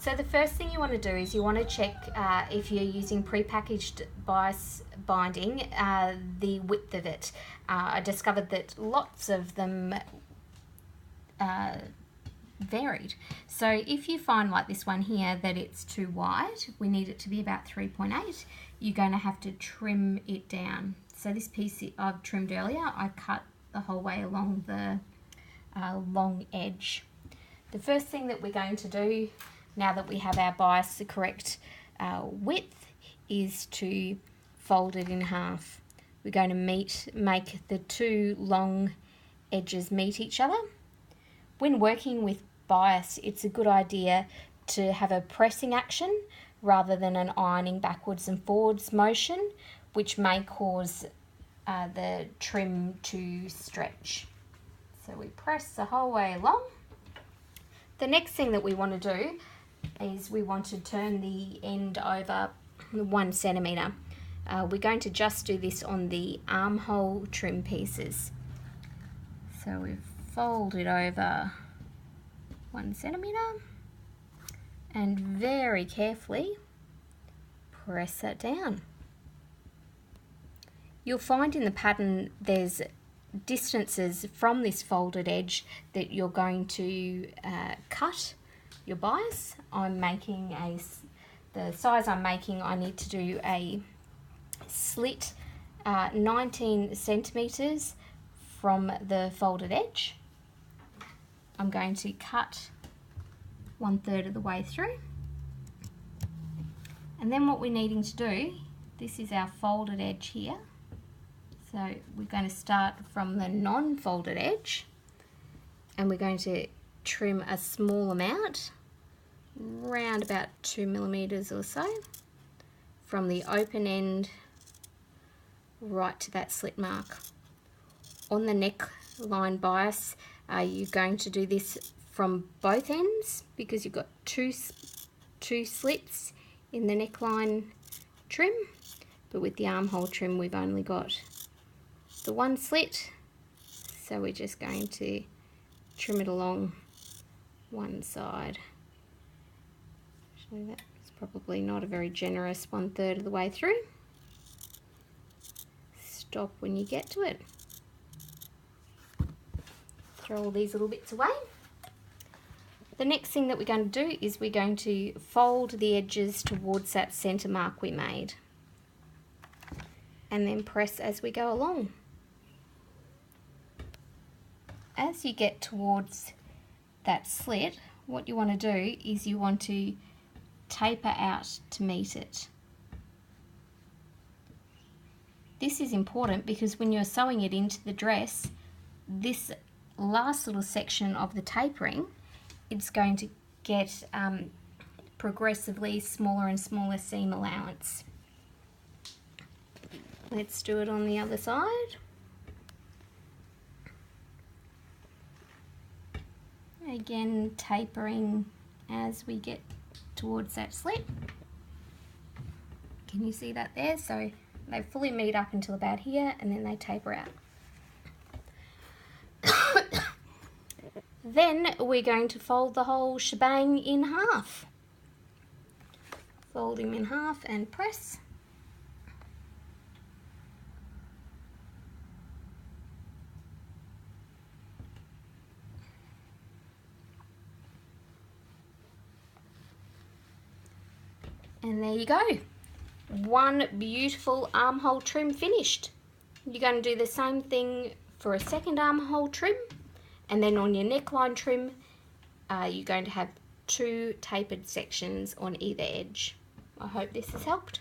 So the first thing you want to do is you want to check if you're using prepackaged bias binding, the width of it. I discovered that lots of them varied. So if you find like this one here that it's too wide, we need it to be about 3.8, you're going to have to trim it down. So this piece I've trimmed earlier, I cut the whole way along the long edge. The first thing that we're going to do, now that we have our bias the correct width, is to fold it in half. We're going to make the two long edges meet each other. When working with bias, it's a good idea to have a pressing action rather than an ironing backwards and forwards motion, which may cause the trim to stretch. So we press the whole way along. The next thing that we want to do is we want to turn the end over 1 centimetre. We're going to just do this on the armhole trim pieces. So we fold it over 1 centimetre and very carefully press that down. You'll find in the pattern there's distances from this folded edge that you're going to cut your bias. The size I'm making, I need to do a slit 19 centimetres from the folded edge. I'm going to cut 1/3 of the way through. And then what we're needing to do, this is our folded edge here. So we're going to start from the non-folded edge and we're going to trim a small amount, around about 2 millimeters or so, from the open end right to that slit mark. On the neckline bias, you're going to do this from both ends because you've got two slits in the neckline trim, but with the armhole trim we've only got the one slit, so we're just going to trim it along one side. Actually, that's probably not a very generous 1/3 of the way through. Stop when you get to it. Throw all these little bits away. The next thing that we're going to do is we're going to fold the edges towards that centre mark we made and then press as we go along. As you get towards that slit, what you want to do is you want to taper out to meet it. This is important because when you're sewing it into the dress, this last little section of the tapering, it's going to get progressively smaller and smaller seam allowance. Let's do it on the other side. Again, tapering as we get towards that slit. Can you see that there? So they fully meet up until about here and then they taper out. Then we're going to fold the whole shebang in half. Fold him in half and press. And there you go. One beautiful armhole trim finished. You're going to do the same thing for a second armhole trim, and then on your neckline trim you're going to have 2 tapered sections on either edge. I hope this has helped.